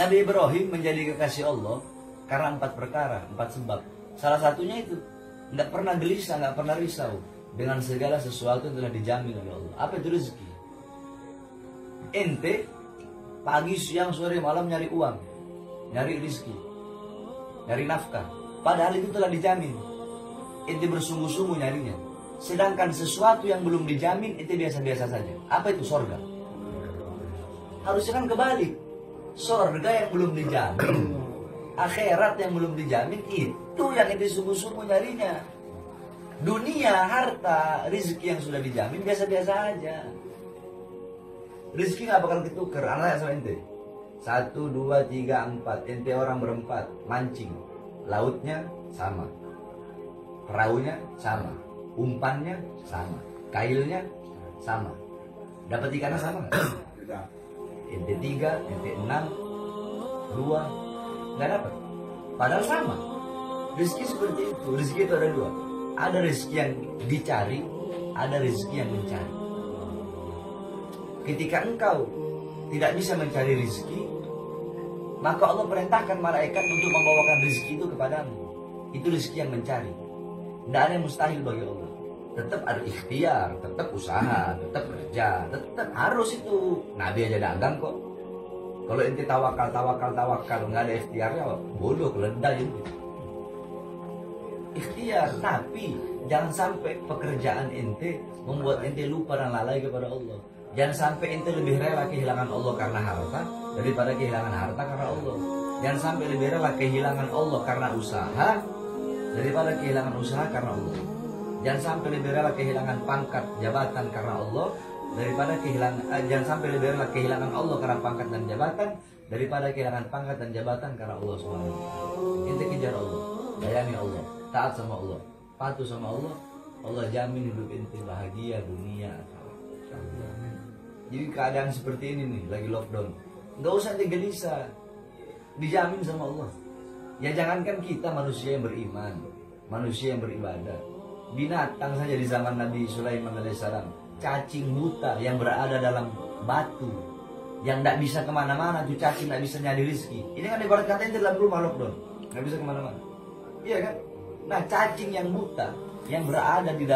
Nabi Ibrahim menjadi kekasih Allah karena 4 perkara, 4 sebab. Salah satunya itu, tidak pernah gelisah, tidak pernah risau dengan segala sesuatu yang telah dijamin oleh Allah. Apa itu rezeki? Ente pagi, siang, sore, malam nyari uang, nyari rezeki, nyari nafkah. Padahal itu telah dijamin. Ente bersungguh-sungguh nyarinya. Sedangkan sesuatu yang belum dijamin, ente biasa-biasa saja. Apa itu? Sorga. Harusnya kan kebalik. Sorga yang belum dijamin, akhirat yang belum dijamin, itu yang ente sungguh-sungguh nyarinya. Dunia, harta, rezeki yang sudah dijamin biasa-biasa aja. Rezeki gak bakal ketuker. Anak sama ente 1, 2, 3, 4. Ente orang berempat mancing, lautnya sama, perahunya sama, umpannya sama, kailnya sama, dapat ikannya sama nggak? Ente 3, ente 6, 2 nggak dapat, padahal sama. Rezeki seperti itu. Rezeki itu ada 2. Ada rezeki yang dicari, ada rezeki yang mencari. Ketika engkau tidak bisa mencari rezeki, maka Allah perintahkan malaikat untuk membawakan rezeki itu kepadamu. Itu rezeki yang mencari. Tidak ada yang mustahil bagi Allah. Tetap ada ikhtiar, tetap usaha, tetap kerja, tetap harus itu. Nabi aja dagang kok. Kalau ente tawakal, nggak ada ikhtiarnya, bodoh, keledai itu. Ikhtiar, tapi jangan sampai pekerjaan ente membuat ente lupa dan lalai kepada Allah. Jangan sampai ente lebih rela kehilangan Allah karena harta daripada kehilangan harta karena Allah. Jangan sampai lebih rela kehilangan Allah karena usaha daripada kehilangan usaha karena Allah. Jangan sampai lebih rela kehilangan pangkat jabatan karena Allah daripada jangan sampai lebih rela kehilangan Allah karena pangkat dan jabatan daripada kehilangan pangkat dan jabatan karena Allah Subhanahu wa taala. Ente kejar Allah, layani Allah, taat sama Allah, patuh sama Allah, Allah jamin hidup ente bahagia dunia akhirat. Jadi keadaan seperti ini nih, lagi lockdown, nggak usah gelisah, dijamin sama Allah. Ya jangankan kita manusia yang beriman, manusia yang beribadah, binatang saja di zaman Nabi Sulaiman alaihissalam, cacing buta yang berada dalam batu, yang tidak bisa kemana-mana, tuh cacing tidak bisa nyari rezeki. Ini kan ibarat katanya dalam rumah lockdown, nggak bisa kemana-mana. Iya kan? Nah cacing yang buta, yang berada di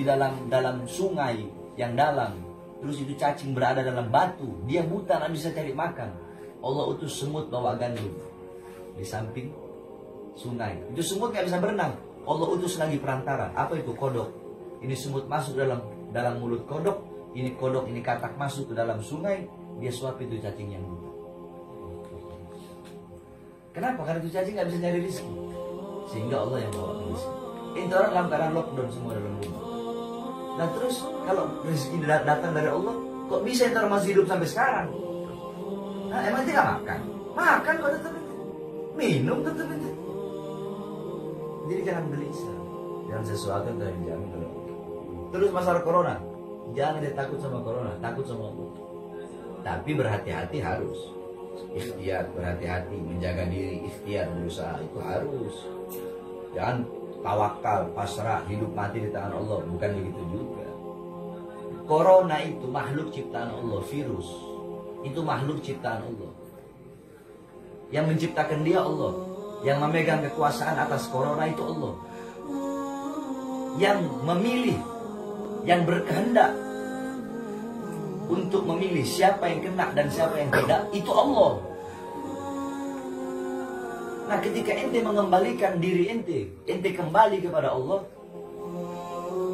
dalam sungai yang dalam, terus itu cacing berada dalam batu, dia buta, nggak bisa cari makan. Allah utus semut bawa gandum di samping sungai. Itu semut nggak bisa berenang. Allah utus lagi perantara. Apa itu? Kodok. Ini semut masuk dalam mulut kodok. Ini kodok, ini katak masuk ke dalam sungai. Dia suap itu cacing yang buta. Kenapa? Karena itu cacing nggak bisa nyari rezeki. Sehingga Allah yang bawa rezeki. Itu orang dalam keadaan lockdown semua dalam rumah. Nah terus kalau rezeki datang dari Allah, kok bisa ntar masih hidup sampai sekarang? Nah emang dia nggak makan? Makan kok tetap itu. Minum tetap itu. Jadi jangan gelisah dengan sesuatu yang telah dijamin oleh Allah. Terus masalah corona, jangan dia takut sama corona, takut sama Allah. Tapi berhati-hati harus. Ikhtiar, berhati-hati, menjaga diri, ikhtiar, berusaha itu harus. Jangan tawakal, pasrah, hidup mati di tangan Allah. Bukan begitu juga. Corona itu makhluk ciptaan Allah, virus. Itu makhluk ciptaan Allah. Yang menciptakan dia Allah. Yang memegang kekuasaan atas corona itu Allah. Yang memilih, yang berkehendak untuk memilih siapa yang kena dan siapa yang tidak, itu Allah. Nah ketika ente mengembalikan diri ente kembali kepada Allah,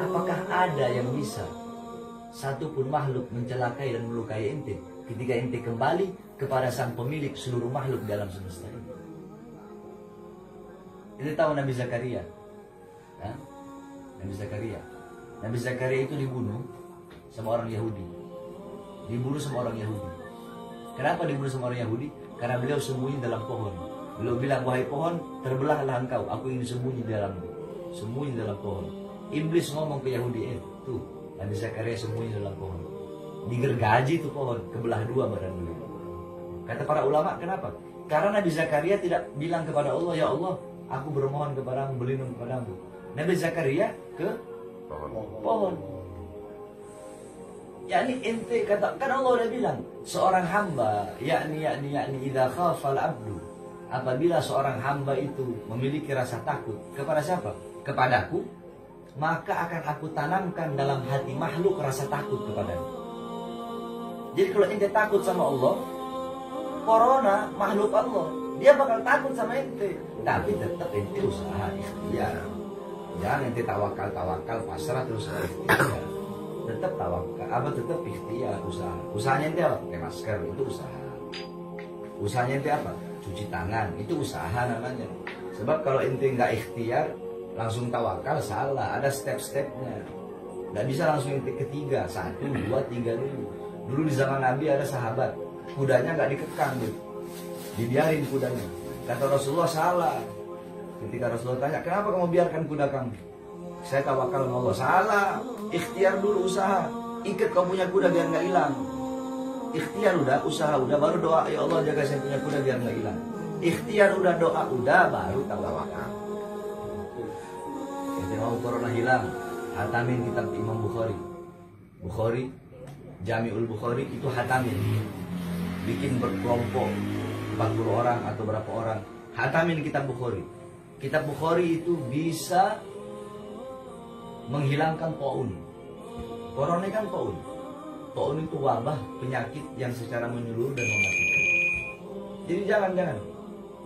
apakah ada yang bisa satupun makhluk mencelakai dan melukai ente ketika ente kembali kepada sang pemilik seluruh makhluk dalam semesta ini? Ente tahu Nabi Zakaria? Nah, Nabi Zakaria itu dibunuh sama orang Yahudi. Kenapa dibunuh sama orang Yahudi? Karena beliau sembunyi dalam pohon. Beliau bilang, wahai pohon, terbelahlah engkau, aku ingin sembunyi dalam pohon. Iblis ngomong ke Yahudi, tuh Nabi Zakaria sembunyi dalam pohon. Digergaji tuh pohon, kebelah dua badan beliau. Kata para ulama, kenapa? Karena Nabi Zakaria tidak bilang kepada Allah, ya Allah, aku bermohon kepadamu, berlindung kepadamu. Nabi Zakaria ke pohon. yakni ente kata kan Allah udah bilang seorang hamba yakni idza khafal abdu, apabila seorang hamba itu memiliki rasa takut kepada siapa? Kepadaku, maka akan aku tanamkan dalam hati makhluk rasa takut kepadanya. Jadi kalau ente takut sama Allah, corona makhluk Allah, dia bakal takut sama ente. Tapi tetap ente usaha ikhtiar. Jangan ente tawakal pasrah terus ikhtiar. Tetap tawakal, tetap ikhtiar, usaha. Usahanya ente apa? Pakai masker, itu usaha. Usahanya ente apa? Cuci tangan, itu usaha namanya. Sebab kalau ente nggak ikhtiar, langsung tawakal, salah. Ada step-stepnya. Nggak bisa langsung ente ketiga, 1, 2, 3 dulu. Dulu di zaman Nabi ada sahabat, kudanya nggak dikekang gitu, dibiarin kudanya. Kata Rasulullah salah. Ketika Rasulullah tanya, kenapa kamu biarkan kuda kamu? Saya tawakal sama Allah. Salah. Ikhtiar dulu, usaha. Ikat kau punya kuda biar nggak hilang. Ikhtiar udah, usaha udah, baru doa, ya Allah jaga saya punya kuda biar nggak hilang. Ikhtiar udah, doa udah, baru tawakal. Kita mau corona hilang, hatamin kitab Imam Bukhari, Jami'ul Bukhari itu hatamin. Bikin berkelompok 40 orang atau berapa orang, hatamin kitab Bukhari. Kitab Bukhari itu bisa menghilangkan taun. Corona kan taun. Taun itu wabah, penyakit yang secara menyeluruh dan mematikan.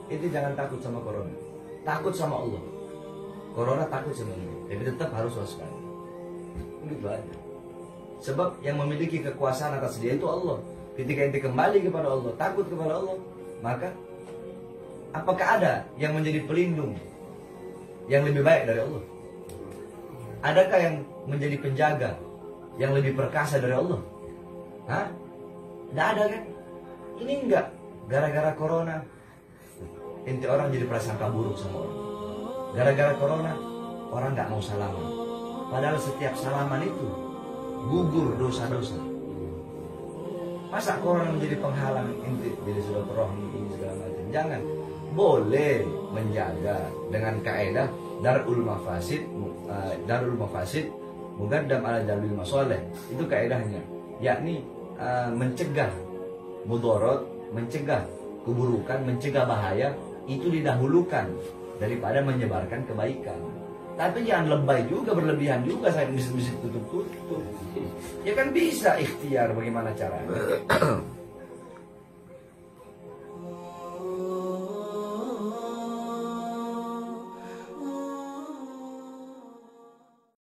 Jadi jangan takut sama corona. Takut sama Allah. Corona takut sama Allah. Tapi tetap harus waspada. Begitu aja. Sebab yang memiliki kekuasaan atas dia itu Allah. Ketika ente kembali kepada Allah, takut kepada Allah, maka apakah ada yang menjadi pelindung yang lebih baik dari Allah? Adakah yang menjadi penjaga yang lebih perkasa dari Allah? Hah? Tidak ada kan? Ini enggak. Gara-gara corona, ente orang jadi prasangka buruk sama orang. Gara-gara corona, orang nggak mau salaman. Padahal setiap salaman itu gugur dosa-dosa. Masa corona menjadi penghalang ente jadi silaturahmi ini segala macam? Jangan. Boleh menjaga dengan kaidah darul mafasid mugaddam ala jalbil masalih. Itu kaidahnya, yakni mencegah mudarat, mencegah keburukan, mencegah bahaya itu didahulukan daripada menyebarkan kebaikan. Tapi jangan lebay juga, berlebihan juga, saya mesti tutup. Ya kan bisa ikhtiar, bagaimana caranya?